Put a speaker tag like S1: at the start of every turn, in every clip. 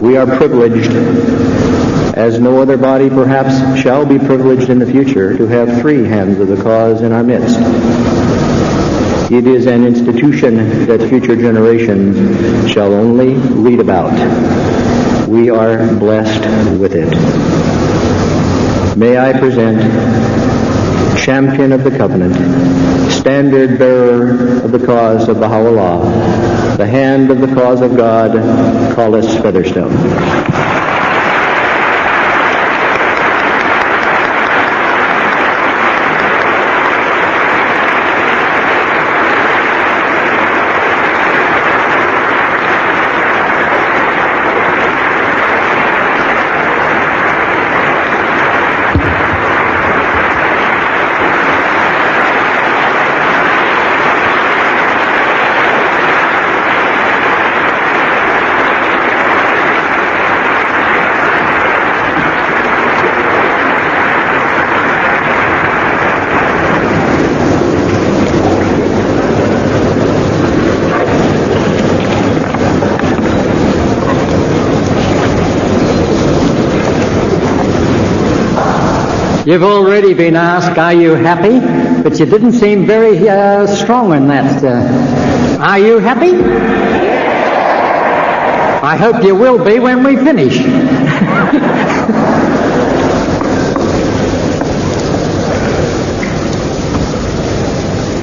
S1: We are privileged, as no other body perhaps shall be privileged in the future, to have three hands of the cause in our midst. It is an institution that future generations shall only read about. We are blessed with it. May I present champion of the covenant, standard bearer of the cause of Baha'u'llah, the hand of the cause of God, Collis Featherstone.
S2: You've already been asked, are you happy? But you didn't seem very strong in that. Are you happy? I hope you will be when we finish.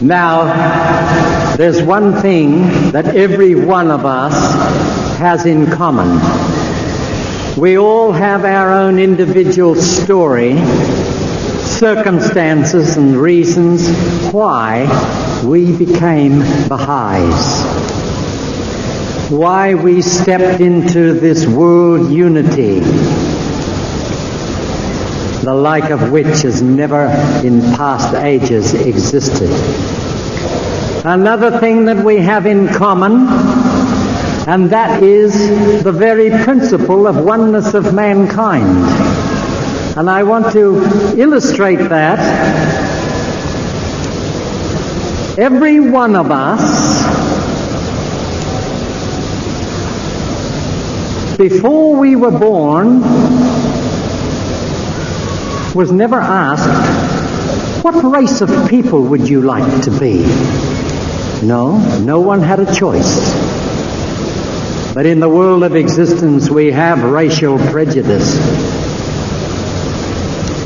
S2: Now, there's one thing that every one of us has in common. We all have our own individual story, circumstances and reasons why we became Baha'is, why we stepped into this world unity, the like of which has never in past ages existed. Another thing that we have in common, and that is the very principle of oneness of mankind. And I want to illustrate that. Every one of us, before we were born, was never asked, what race of people would you like to be? No one had a choice. But in the world of existence, we have racial prejudice.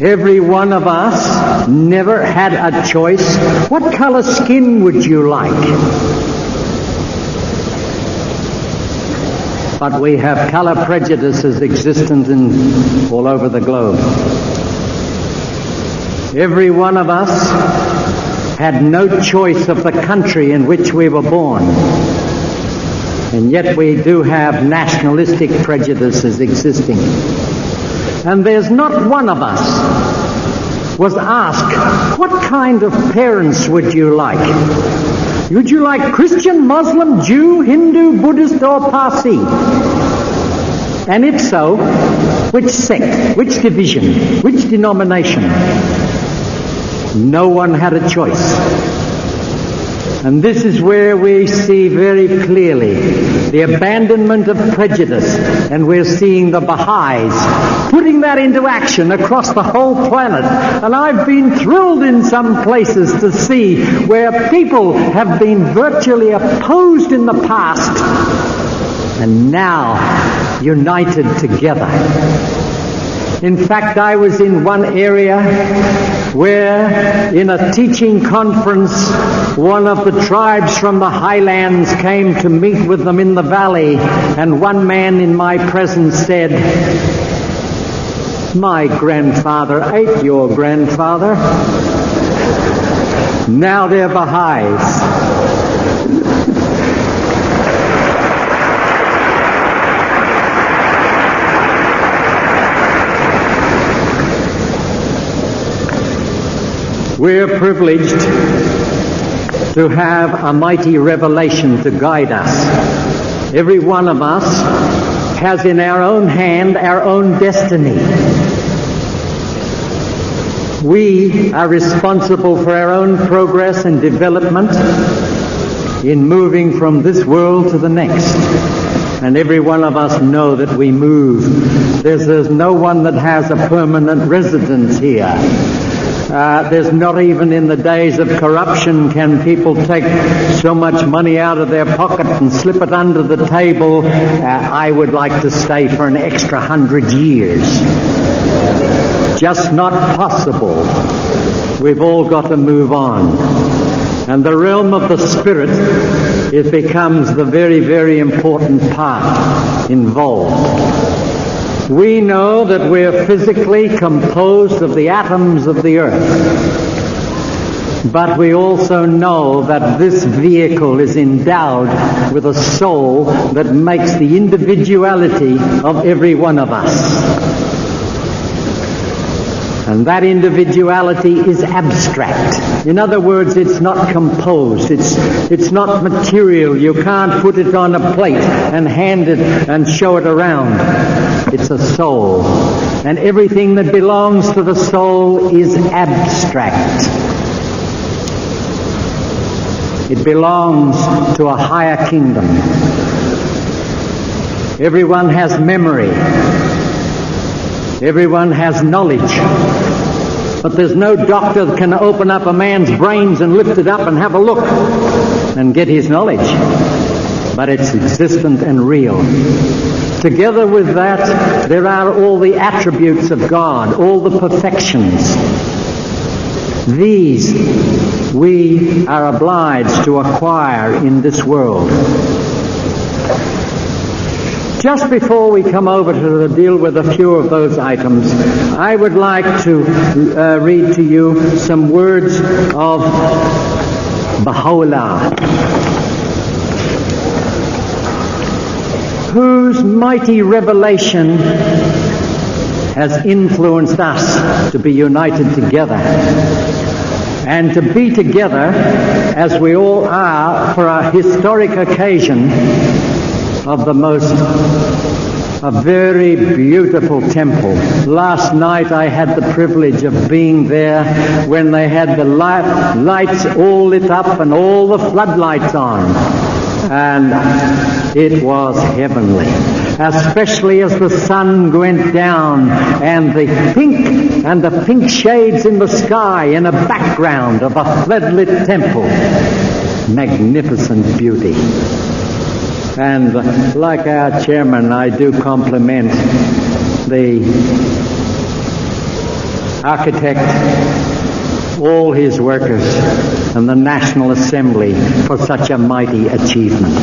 S2: Every one of us never had a choice. What color skin would you like? But we have color prejudices existent all over the globe. Every one of us had no choice of the country in which we were born. And yet we do have nationalistic prejudices existing. And there's not one of us was asked, what kind of parents would you like? Would you like Christian, Muslim, Jew, Hindu, Buddhist, or Parsi? And if so, which sect, which division, which denomination? No one had a choice. And this is where we see very clearly the abandonment of prejudice, and we're seeing the Baha'is putting that into action across the whole planet. And I've been thrilled in some places to see where people have been virtually opposed in the past and now united together. In fact, I was in one area where, in a teaching conference, one of the tribes from the highlands came to meet with them in the valley, and one man in my presence said, "My grandfather ate your grandfather. Now they're Baha'is." We're privileged to have a mighty revelation to guide us. Every one of us has in our own hand our own destiny. We are responsible for our own progress and development in moving from this world to the next. and every one of us know that we move. There's no one that has a permanent residence here. There's not even in the days of corruption can people take so much money out of their pocket and slip it under the table. I would like to stay for an extra 100 years. Just not possible. We've all got to move on. And the realm of the Spirit, it becomes the very, very important part involved. We know that we're physically composed of the atoms of the earth. But we also know that this vehicle is endowed with a soul that makes the individuality of every one of us. And that individuality is abstract. In other words, it's not composed. It's not material. You can't put it on a plate and hand it and show it around. It's a soul. And everything that belongs to the soul is abstract. It belongs to a higher kingdom. Everyone has memory. Everyone has knowledge. But there's no doctor that can open up a man's brains and lift it up and have a look and get his knowledge. But it's existent and real. Together with that, there are all the attributes of God, all the perfections. These we are obliged to acquire in this world. Just before we come over to deal with a few of those items, I would like to read to you some words of Baha'u'llah, whose mighty revelation has influenced us to be united together and to be together as we all are for a historic occasion of a very beautiful temple. Last night I had the privilege of being there when they had the lights all lit up and all the floodlights on. And it was heavenly, especially as the sun went down and the pink shades in the sky in a background of a floodlit temple. Magnificent beauty. And like our chairman, I do compliment the architect, all his workers, and the National Assembly for such a mighty achievement.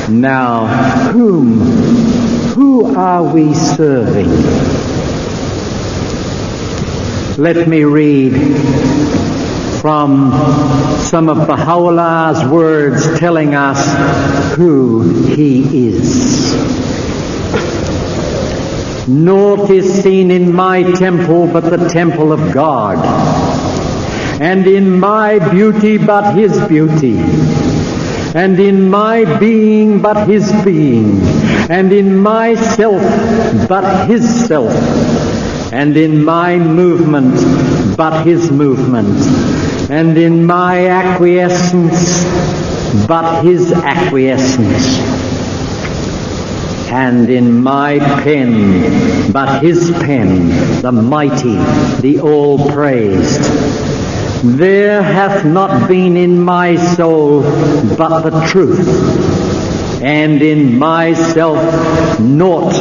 S2: Now, who are we serving? Let me read from some of Baha'u'llah's words telling us who he is. Naught is seen in my temple but the temple of God, and in my beauty but his beauty, and in my being but his being, and in myself but his self, and in my movement but his movement, and in my acquiescence but his acquiescence, and in my pen but his pen, the mighty, the all-praised. There hath not been in my soul but the truth, and in myself naught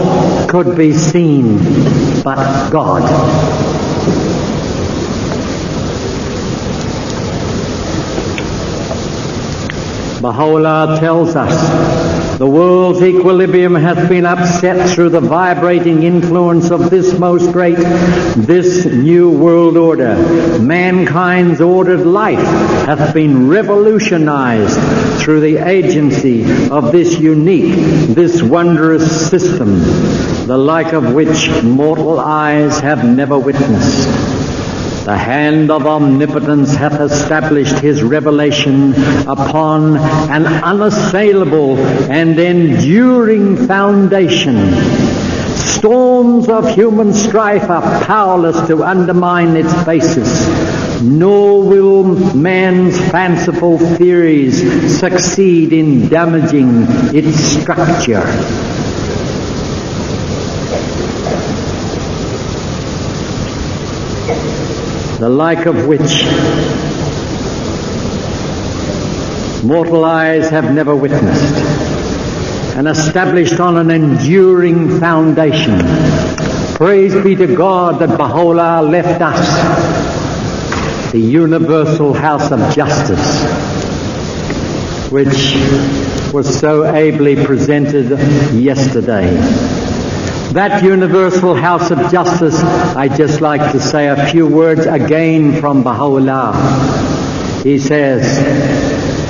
S2: could be seen but God. Baha'u'llah tells us the world's equilibrium hath been upset through the vibrating influence of this most great, this new world order. Mankind's ordered life hath been revolutionized through the agency of this unique, this wondrous system, the like of which mortal eyes have never witnessed. The hand of omnipotence hath established his revelation upon an unassailable and enduring foundation, Storms of human strife are powerless to undermine its basis, nor will man's fanciful theories succeed in damaging its structure. The like of which mortal eyes have never witnessed, and established on an enduring foundation. Praise be to God that Baha'u'llah left us the universal house of justice, which was so ably presented yesterday. That universal house of justice, I'd just like to say a few words again from Baha'u'llah. He says,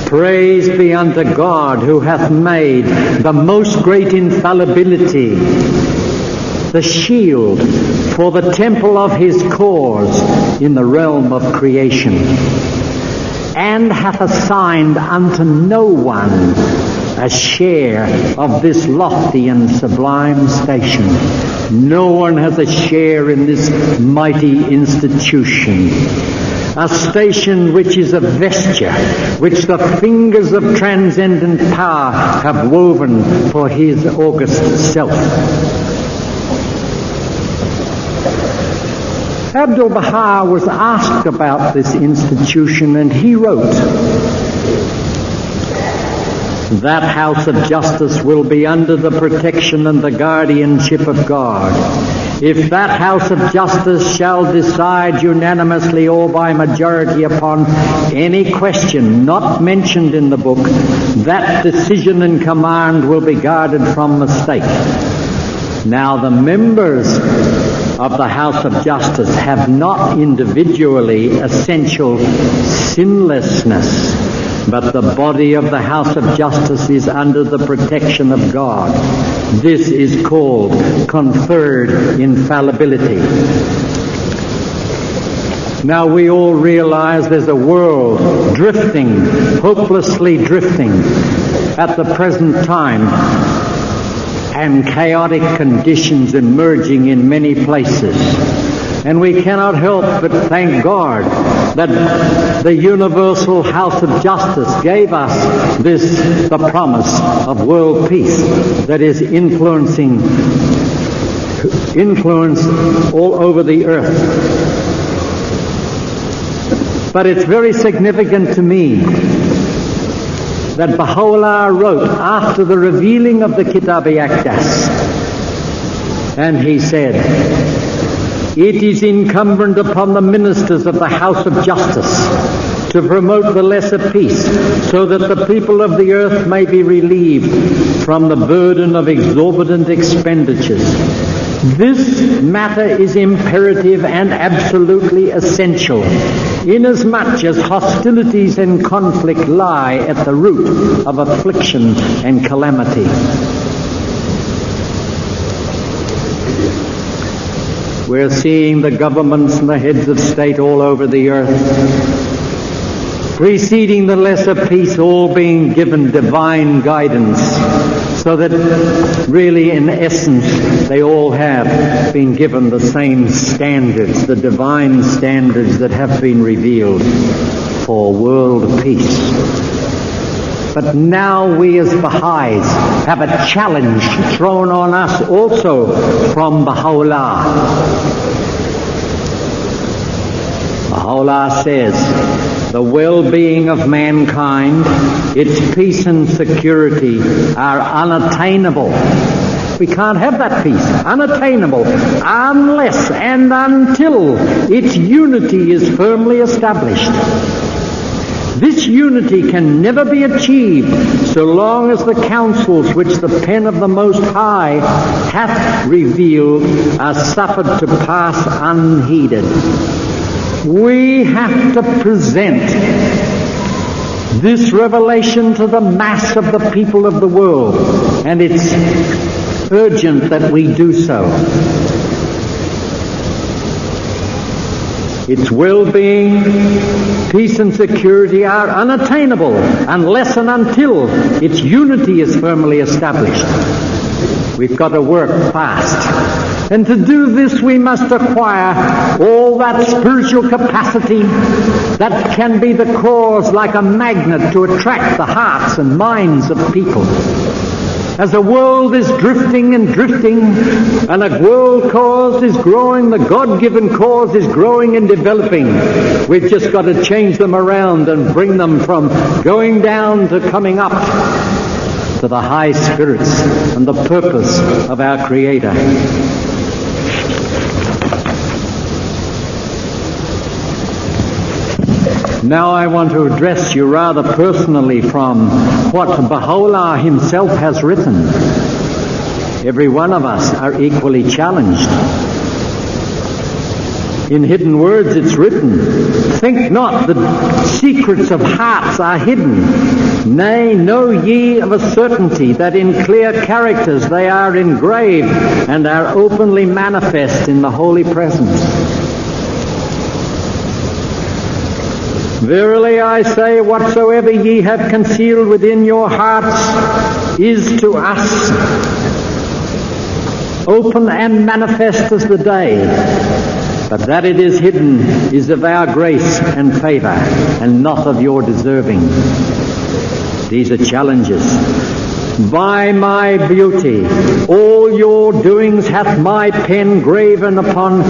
S2: "Praise be unto God who hath made the most great infallibility the shield for the temple of his cause in the realm of creation, and hath assigned unto no one a share of this lofty and sublime station." No one has a share in this mighty institution. A station which is a vesture, which the fingers of transcendent power have woven for his august self. Abdu'l-Baha was asked about this institution, and he wrote, "That house of justice will be under the protection and the guardianship of God. If that house of justice shall decide unanimously or by majority upon any question not mentioned in the book, that decision and command will be guarded from mistake. Now the members of the house of justice have not individually essential sinlessness, but the body of the house of justice is under the protection of God. This is called conferred infallibility." Now we all realize there's a world drifting, hopelessly drifting at the present time, and chaotic conditions emerging in many places. And we cannot help but thank God that the universal house of justice gave us the promise of world peace that is influence all over the earth. But it's very significant to me that Baha'u'llah wrote after the revealing of the Kitab-i-Aqdas, and he said, "It is incumbent upon the ministers of the house of justice to promote the lesser peace, so that the people of the earth may be relieved from the burden of exorbitant expenditures. This matter is imperative and absolutely essential, inasmuch as hostilities and conflict lie at the root of affliction and calamity." We're seeing the governments and the heads of state all over the earth, preceding the lesser peace, all being given divine guidance, so that really in essence they all have been given the same standards, the divine standards that have been revealed for world peace. But now we as Baha'is have a challenge thrown on us also from Baha'u'llah. Baha'u'llah says, "The well-being of mankind, its peace and security are unattainable." We can't have that peace, unattainable, unless and until its unity is firmly established. This unity can never be achieved so long as the counsels which the pen of the Most High hath revealed are suffered to pass unheeded. We have to present this revelation to the mass of the people of the world, and it's urgent that we do so. Its well-being, peace and security are unattainable unless and until its unity is firmly established. We've got to work fast. And to do this, we must acquire all that spiritual capacity that can be the cause, like a magnet, to attract the hearts and minds of people. As the world is drifting and drifting, and a world cause is growing, the God-given cause is growing and developing. We've just got to change them around and bring them from going down to coming up to the high spirits and the purpose of our Creator. Now I want to address you rather personally from what Baha'u'llah himself has written. Every one of us are equally challenged. In hidden words it's written, "Think not the secrets of hearts are hidden. Nay, know ye of a certainty that in clear characters they are engraved and are openly manifest in the holy presence. Verily I say, whatsoever ye have concealed within your hearts is to us open and manifest as the day. But that it is hidden is of our grace and favour, and not of your deserving." These are challenges. "By my beauty, all your doings hath my pen graven upon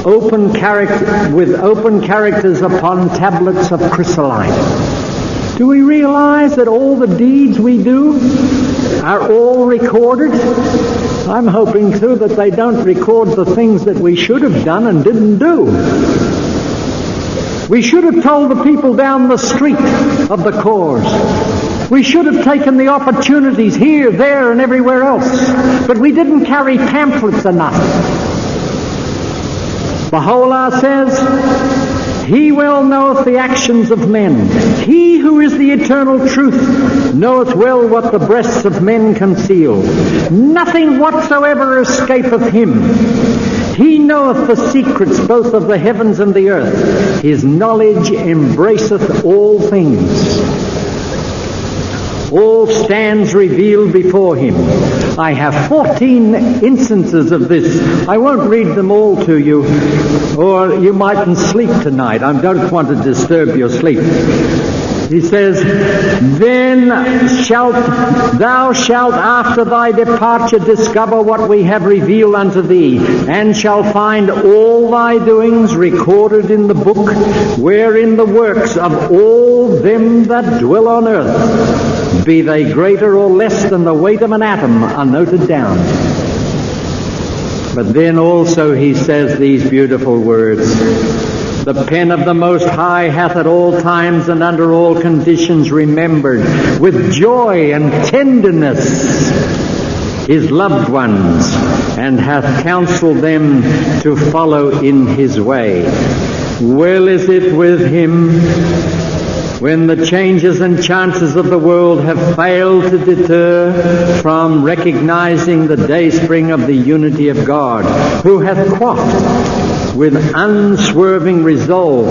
S2: with open characters upon tablets of chrysolite." Do we realize that all the deeds we do are all recorded? I'm hoping too that they don't record the things that we should have done and didn't do. We should have told the people down the street of the cause. We should have taken the opportunities here, there, and everywhere else. But we didn't carry pamphlets enough. Baha'u'llah says, "He well knoweth the actions of men. He who is the eternal truth knoweth well what the breasts of men conceal. Nothing whatsoever escapeth him. He knoweth the secrets both of the heavens and the earth. His knowledge embraceth all things. All stands revealed before him." I have 14 instances of this. I won't read them all to you, or you mightn't sleep tonight. I don't want to disturb your sleep. He says, "Then thou shalt after thy departure discover what we have revealed unto thee, and shall find all thy doings recorded in the book, wherein the works of all them that dwell on earth, be they greater or less than the weight of an atom, are noted down." But then also he says these beautiful words, "The pen of the Most High hath at all times and under all conditions remembered with joy and tenderness his loved ones, and hath counseled them to follow in his way. Well is it with him when the changes and chances of the world have failed to deter from recognizing the dayspring of the unity of God, who hath quaffed with unswerving resolve,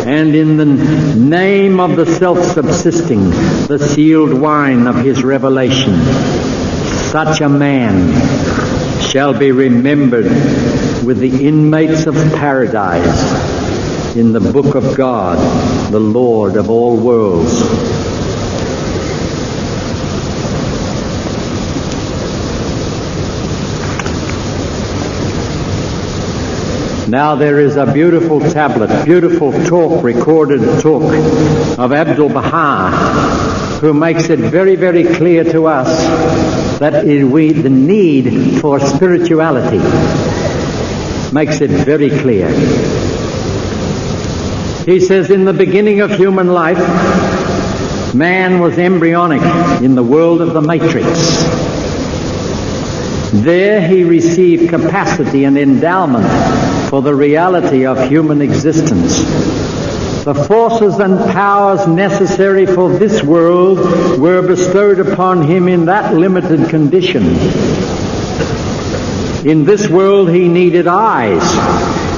S2: and in the name of the self-subsisting, the sealed wine of his revelation. Such a man shall be remembered with the inmates of paradise in the book of God, the Lord of all worlds." Now there is a beautiful tablet, beautiful talk, recorded talk of Abdul Baha, who makes it very, very clear to us that the need for spirituality. Makes it very clear. He says, "In the beginning of human life, man was embryonic in the world of the matrix. There he received capacity and endowment for the reality of human existence. The forces and powers necessary for this world were bestowed upon him in that limited condition. In this world he needed eyes.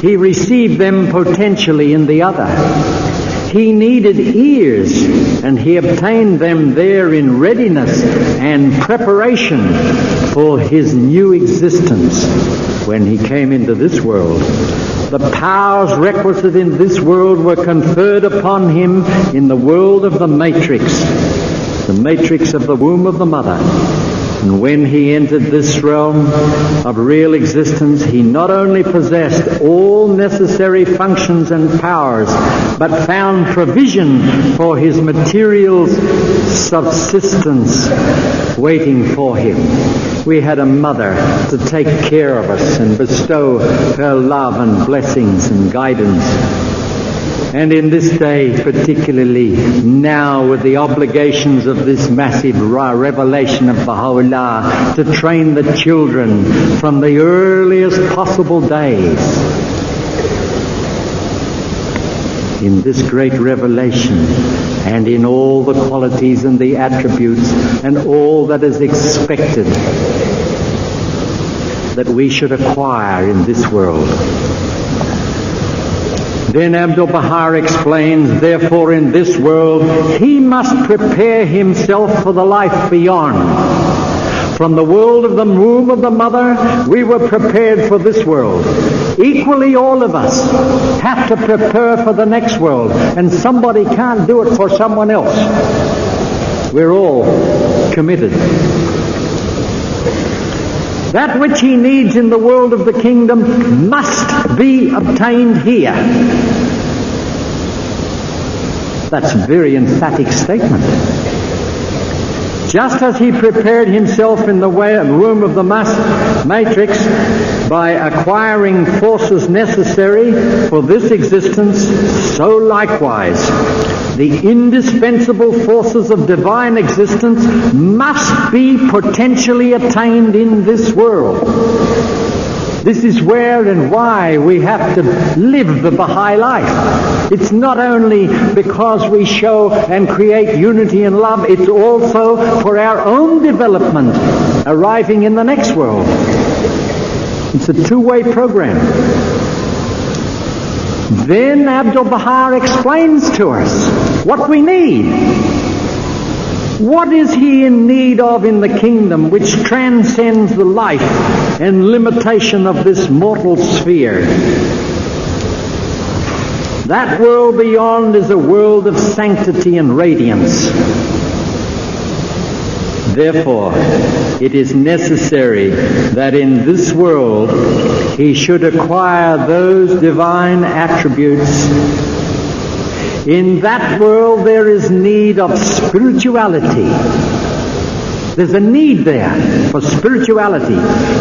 S2: He received them potentially in the other. he needed ears, and he obtained them there in readiness and preparation for his new existence when he came into this world. The powers requisite in this world were conferred upon him in the world of the matrix of the womb of the mother. And when he entered this realm of real existence, he not only possessed all necessary functions and powers, but found provision for his material subsistence waiting for him. We had a mother to take care of us and bestow her love and blessings and guidance. And in this day, particularly now with the obligations of this massive revelation of Baha'u'llah, to train the children from the earliest possible days in this great revelation and in all the qualities and the attributes and all that is expected that we should acquire in this world. Then Abdu'l-Baha explains, therefore in this world he must prepare himself for the life beyond. From the world of the womb of the mother, we were prepared for this world. Equally, all of us have to prepare for the next world, and somebody can't do it for someone else. We're all committed. That which he needs in the world of the kingdom must be obtained here. That's a very emphatic statement. Just as he prepared himself in the womb of the matrix by acquiring forces necessary for this existence, so likewise the indispensable forces of divine existence must be potentially attained in this world. This is where and why we have to live the Baha'i life. It's not only because we show and create unity and love, it's also for our own development arriving in the next world. It's a two-way program. Then Abdu'l-Baha explains to us what we need. What is he in need of in the kingdom which transcends the life and limitation of this mortal sphere? That world beyond is a world of sanctity and radiance. Therefore, it is necessary that in this world he should acquire those divine attributes. In that world there is need of spirituality. There's a need there for spirituality,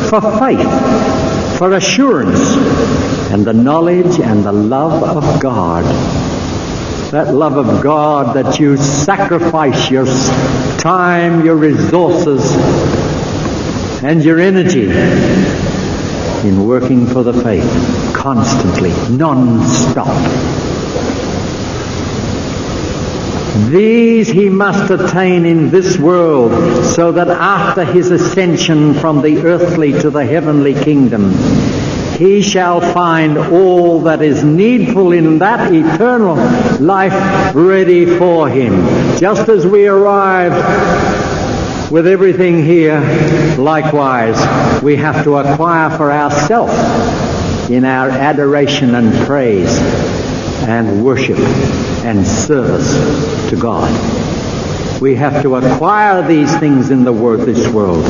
S2: for faith, for assurance, and the knowledge and the love of God. That love of God that you sacrifice your time, your resources, and your energy in working for the faith constantly, non-stop. These he must attain in this world, so that after his ascension from the earthly to the heavenly kingdom, he shall find all that is needful in that eternal life ready for him. Just as we arrived with everything here, likewise, we have to acquire for ourselves in our adoration and praise and worship and service to God. We have to acquire these things in this world.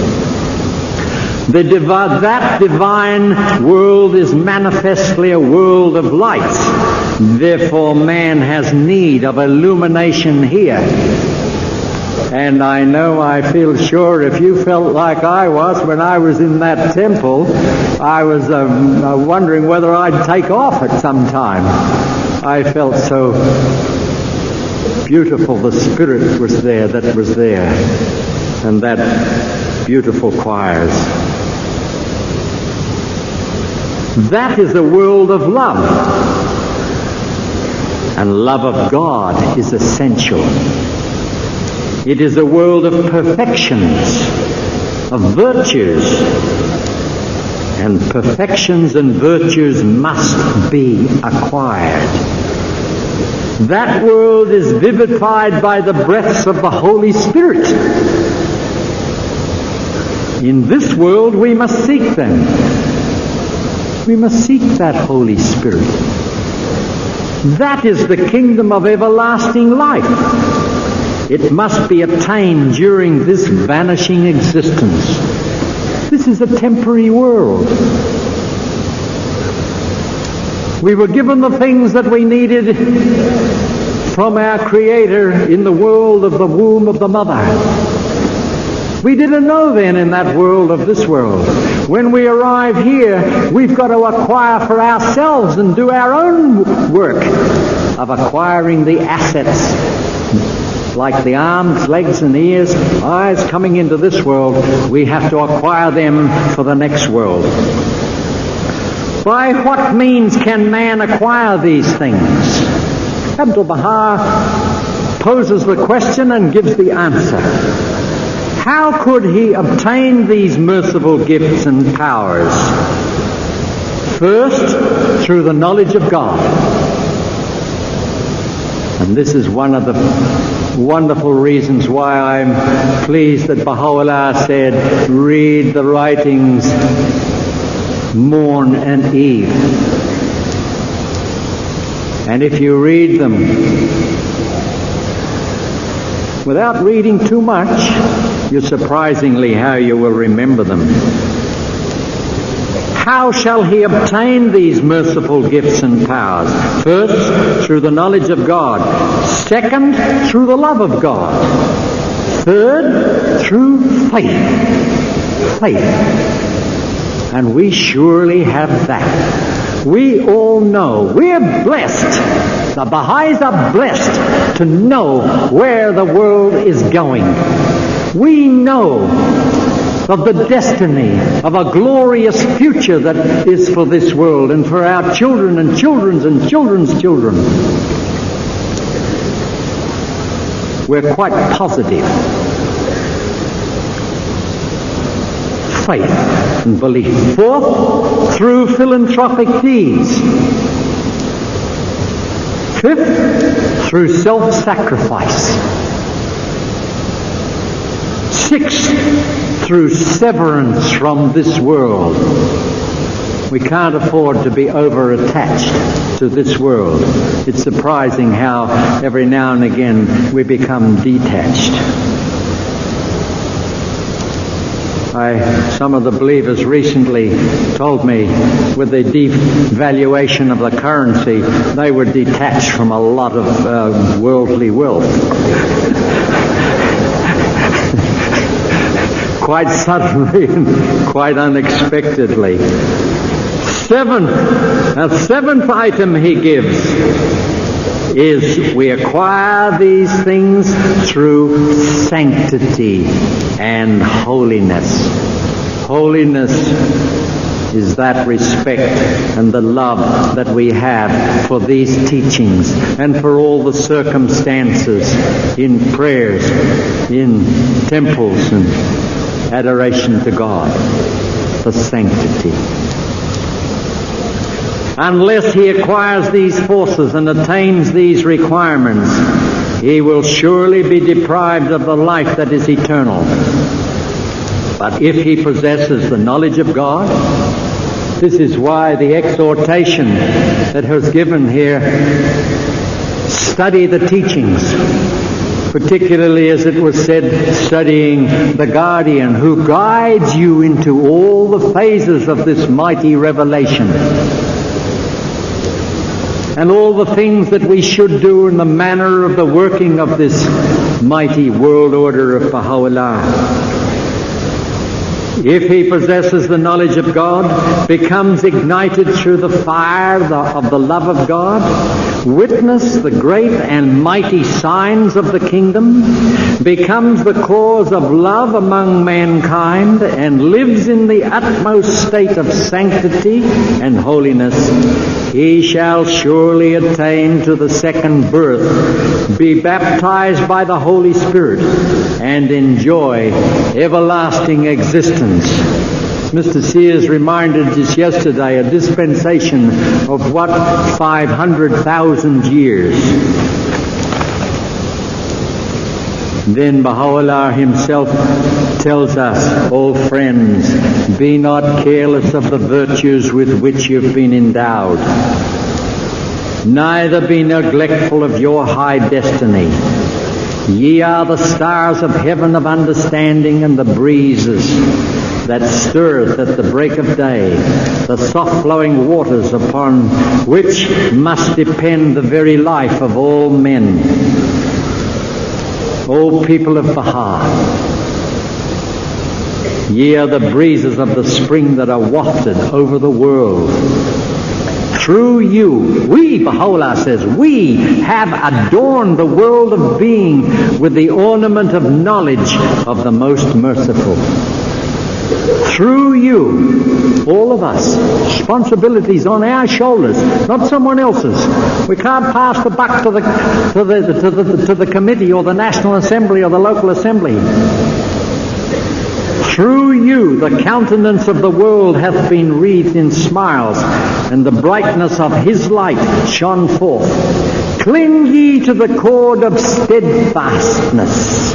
S2: That divine world is manifestly a world of light. Therefore, man has need of illumination here. And I feel sure if you felt like I was when I was in that temple, I was wondering whether I'd take off at some time. I felt so beautiful. The Spirit was there that was there. And that beautiful choirs. That is a world of love. And love of God is essential. It is a world of perfections, of virtues. And perfections and virtues must be acquired. That world is vivified by the breaths of the Holy Spirit. In this world we must seek them. We must seek that Holy Spirit. That is the kingdom of everlasting life. It must be attained during this vanishing existence. This is a temporary world. We were given the things that we needed from our Creator in the world of the womb of the mother. We didn't know then in that world of this world. When we arrive here, we've got to acquire for ourselves and do our own work of acquiring the assets, like the arms, legs and ears, eyes coming into this world. We have to acquire them for the next world. By what means can man acquire these things? Abdu'l-Bahá poses the question and gives the answer. How could he obtain these merciful gifts and powers? First, through the knowledge of God. And this is one of the wonderful reasons why I'm pleased that Baha'u'llah said, read the writings morn and eve. And if you read them without reading too much, you're surprisingly how you will remember them. How shall he obtain these merciful gifts and powers? First, through the knowledge of God. Second, through the love of God. Third, through faith. Faith. And we surely have that. We all know. We're blessed. The Baha'is are blessed to know where the world is going. We know of the destiny of a glorious future that is for this world and for our children and children's and children's children. We're quite positive. Faith and belief. Fourth, through philanthropic deeds. Fifth, through self-sacrifice. Sixth, through severance from this world. We can't afford to be over-attached to this world. It's surprising how every now and again we become detached. Some of the believers recently told me with the devaluation of the currency, they were detached from a lot of worldly wealth. Quite suddenly and quite unexpectedly. A seventh item he gives is we acquire these things through sanctity and holiness. Holiness is that respect and the love that we have for these teachings and for all the circumstances in prayers, in temples and adoration to God, for sanctity. Unless he acquires these forces and attains these requirements, he will surely be deprived of the life that is eternal. But if he possesses the knowledge of God, this is why the exhortation that was given here, study the teachings, particularly as it was said, studying the guardian who guides you into all the phases of this mighty revelation. And all the things that we should do in the manner of the working of this mighty world order of Baha'u'llah. If he possesses the knowledge of God, becomes ignited through the fire of the love of God, witness the great and mighty signs of the kingdom, becomes the cause of love among mankind, and lives in the utmost state of sanctity and holiness, he shall surely attain to the second birth, be baptized by the Holy Spirit, and enjoy everlasting existence. Mr. Sears reminded us yesterday a dispensation of what 500,000 years. Then Baha'u'llah himself tells us, "O friends, be not careless of the virtues with which you've been endowed. Neither be neglectful of your high destiny. Ye are the stars of heaven of understanding and the breezes that stirreth at the break of day, the soft-flowing waters upon which must depend the very life of all men. O people of Baha, ye are the breezes of the spring that are wafted over the world. Through you, we," Baha'u'llah says, "we have adorned the world of being with the ornament of knowledge of the most merciful." Through you, all of us, responsibilities on our shoulders, not someone else's. We can't pass the buck to the committee or the National Assembly or the local assembly. Through you, the countenance of the world hath been wreathed in smiles, and the brightness of his light shone forth. Cling ye to the cord of steadfastness,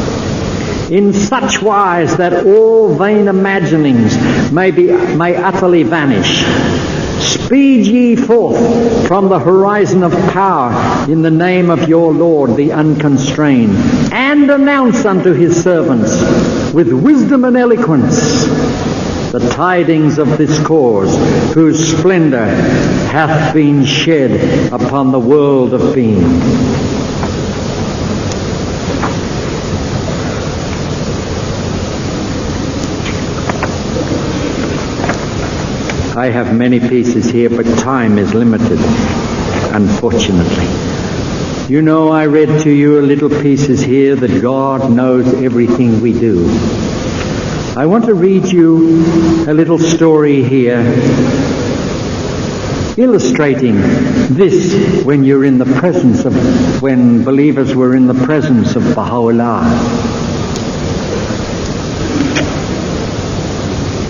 S2: in such wise that all vain imaginings may utterly vanish. Speed ye forth from the horizon of power in the name of your Lord, the unconstrained, and announce unto his servants with wisdom and eloquence the tidings of this cause, whose splendor hath been shed upon the world of being. I have many pieces here, but time is limited, unfortunately. You know, I read to you little pieces here that God knows everything we do. I want to read you a little story here illustrating this when believers were in the presence of Baha'u'llah.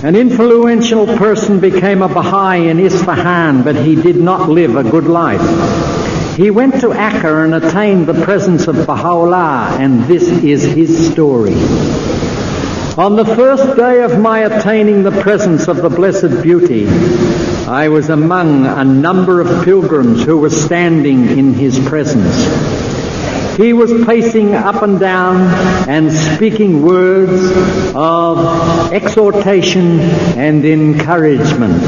S2: An influential person became a Baha'i in Isfahan, but he did not live a good life. He went to Akka and attained the presence of Baha'u'llah, and this is his story. On the first day of my attaining the presence of the Blessed Beauty, I was among a number of pilgrims who were standing in his presence. He was pacing up and down and speaking words of exhortation and encouragement.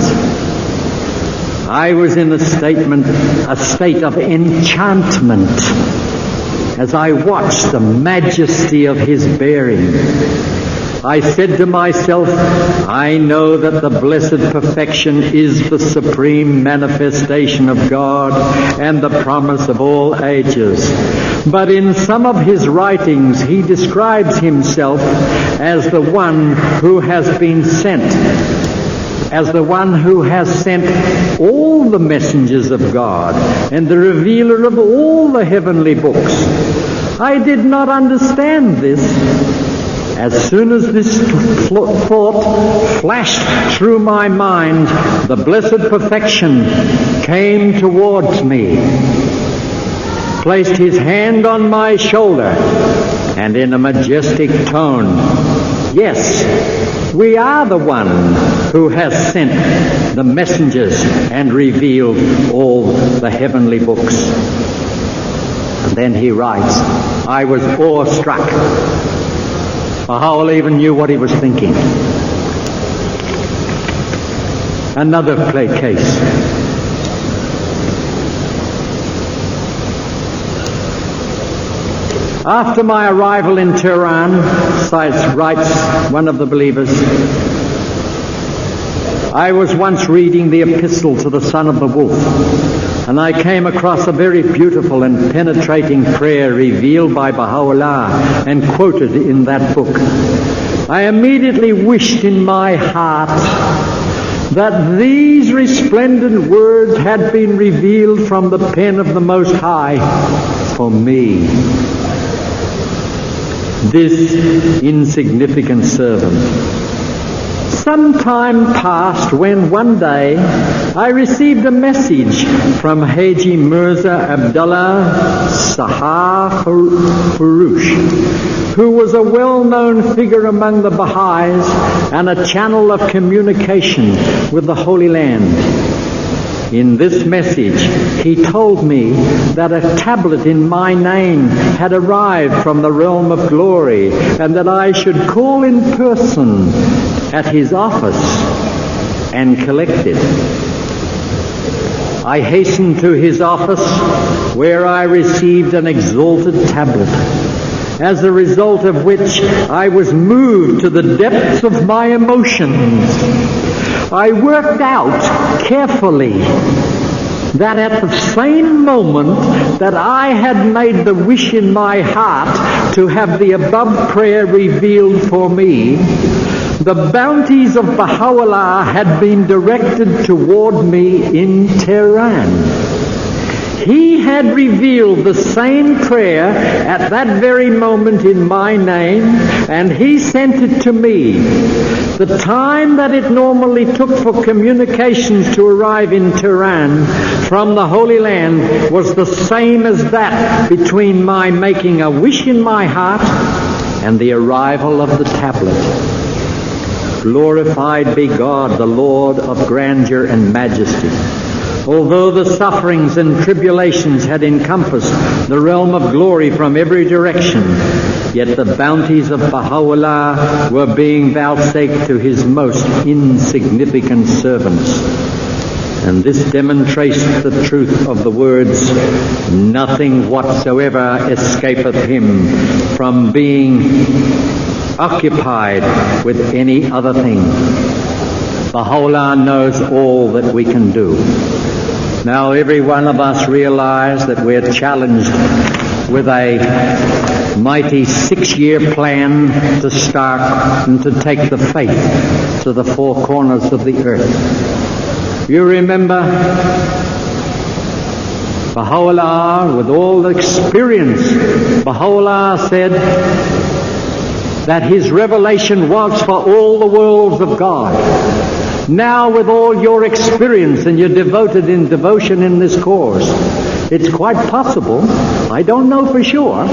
S2: I was in a state of enchantment as I watched the majesty of his bearing. I said to myself, I know that the blessed perfection is the supreme manifestation of God and the promise of all ages. But in some of his writings he describes himself as the one who has been sent, as the one who has sent all the messengers of God and the revealer of all the heavenly books. I did not understand this. As soon as this thought flashed through my mind, the blessed perfection came towards me, placed his hand on my shoulder, and in a majestic tone, "Yes, we are the one who has sent the messengers and revealed all the heavenly books." And then he writes, I was awestruck. Baha'u'llah even knew what he was thinking. Another case. After my arrival in Tehran, writes one of the believers, I was once reading the epistle to the son of the wolf, and I came across a very beautiful and penetrating prayer revealed by Baha'u'llah and quoted in that book. I immediately wished in my heart that these resplendent words had been revealed from the pen of the Most High for me, this insignificant servant. Some time passed when one day I received a message from Haji Mirza Abdullah Sahar Farouche, who was a well-known figure among the Baha'is and a channel of communication with the Holy Land. In this message, he told me that a tablet in my name had arrived from the realm of glory and that I should call in person at his office and collect it. I hastened to his office where I received an exalted tablet, as a result of which I was moved to the depths of my emotions. I worked out carefully that at the same moment that I had made the wish in my heart to have the above prayer revealed for me, the bounties of Baha'u'llah had been directed toward me in Tehran. He had revealed the same prayer at that very moment in my name, and he sent it to me. The time that it normally took for communications to arrive in Tehran from the Holy Land was the same as that between my making a wish in my heart and the arrival of the tablet. Glorified be God, the Lord of grandeur and majesty. Although the sufferings and tribulations had encompassed the realm of glory from every direction, yet the bounties of Baha'u'llah were being vouchsafed to his most insignificant servants. And this demonstrates the truth of the words, "Nothing whatsoever escapeth him from being occupied with any other thing." Baha'u'llah knows all that we can do. Now every one of us realize that we're challenged with a mighty 6-year plan to start and to take the faith to the 4 corners of the earth. You remember Baha'u'llah, with all the experience, Baha'u'llah said that his revelation was for all the worlds of God. Now, with all your experience and your devotion in this cause, it's quite possible, I don't know for sure,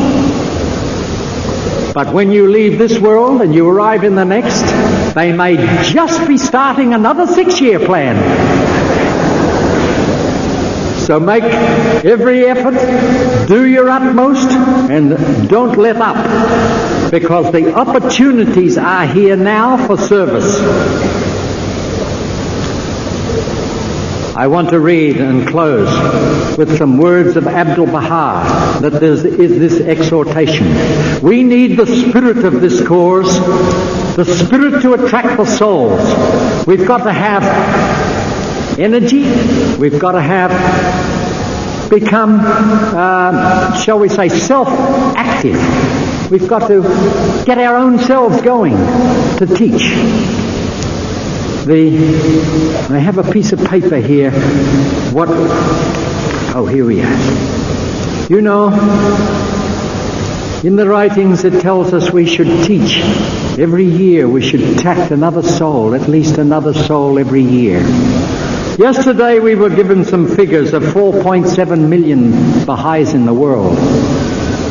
S2: but when you leave this world and you arrive in the next, they may just be starting another 6-year plan. So make every effort, do your utmost, and don't let up, because the opportunities are here now for service. I want to read and close with some words of Abdul Baha, that there is this exhortation. We need the spirit of this cause, the spirit to attract the souls. We've got to have energy, we've got to become, shall we say, self-active. We've got to get our own selves going to teach. I have a piece of paper here. Here we are. You know, in the writings it tells us we should teach. Every year we should attract another soul, at least another soul every year. Yesterday we were given some figures of 4.7 million Baha'is in the world.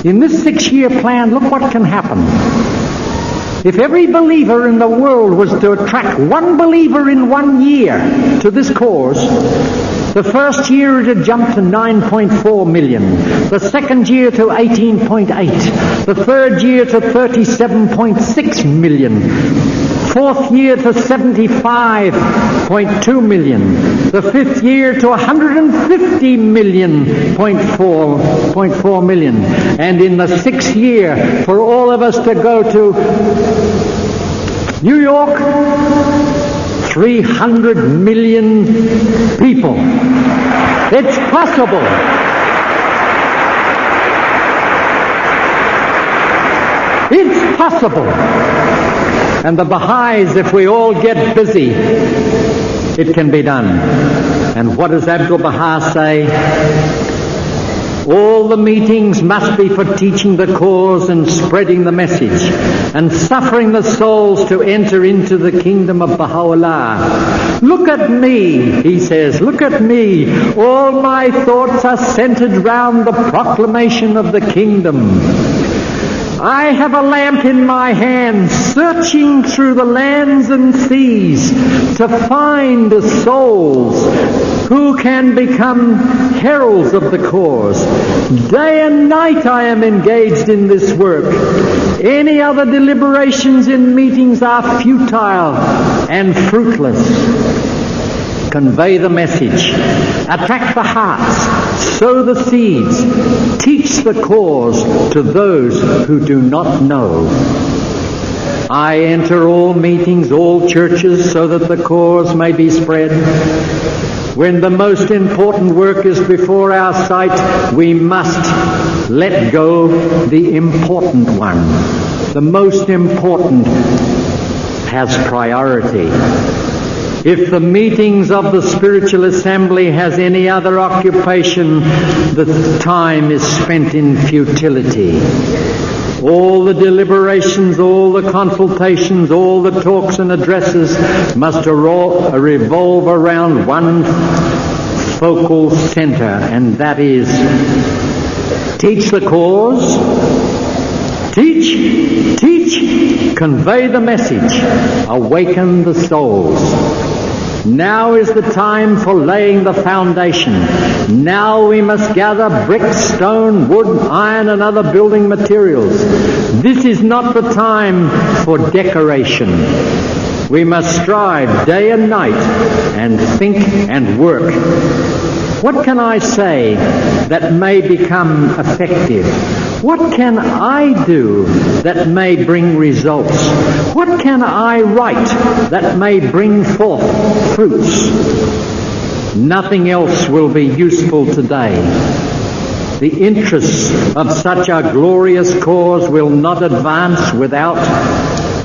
S2: In this 6-year plan, look what can happen. If every believer in the world was to attract one believer in 1 year to this cause, the first year it had jumped to 9.4 million, the second year to 18.8, the third year to 37.6 million, fourth year to 75.2 million, the fifth year to 150 million, 0.4 million, and in the 6th year for all of us to go to New York, 300 million people. It's possible. It's possible. And the Baha'is, if we all get busy, it can be done. And what does Abdul Baha say? All the meetings must be for teaching the cause and spreading the message and suffering the souls to enter into the kingdom of Baha'u'llah. Look at me, he says, look at me. All my thoughts are centered round the proclamation of the kingdom. I have a lamp in my hand, searching through the lands and seas to find the souls who can become heralds of the cause. Day and night I am engaged in this work. Any other deliberations in meetings are futile and fruitless. Convey the message, attract the hearts, sow the seeds, teach the cause to those who do not know. I enter all meetings, all churches, so that the cause may be spread. When the most important work is before our sight, we must let go the important one. The most important has priority. If the meetings of the spiritual assembly has any other occupation, the time is spent in futility. All the deliberations, all the consultations, all the talks and addresses must revolve around one focal center, and that is teach the cause, teach, convey the message, awaken the souls. Now is the time for laying the foundation. Now we must gather brick, stone, wood, iron and other building materials. This is not the time for decoration. We must strive day and night and think and work. What can I say that may become effective? What can I do that may bring results? What can I write that may bring forth fruits? Nothing else will be useful today. The interests of such a glorious cause will not advance without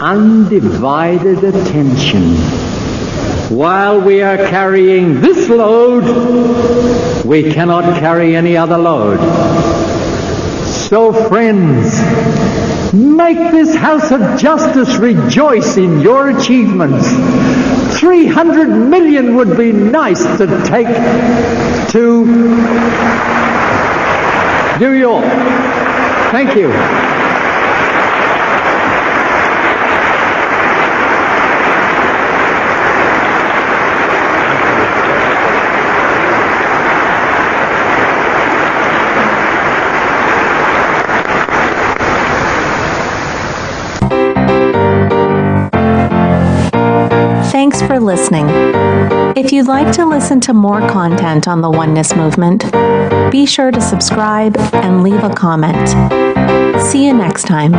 S2: undivided attention. While we are carrying this load, we cannot carry any other load. So friends, make this house of justice rejoice in your achievements. 300 million would be nice to take to New York. Thank you.
S3: Thanks for listening. If you'd like to listen to more content on the Oneness Movement, be sure to subscribe and leave a comment. See you next time.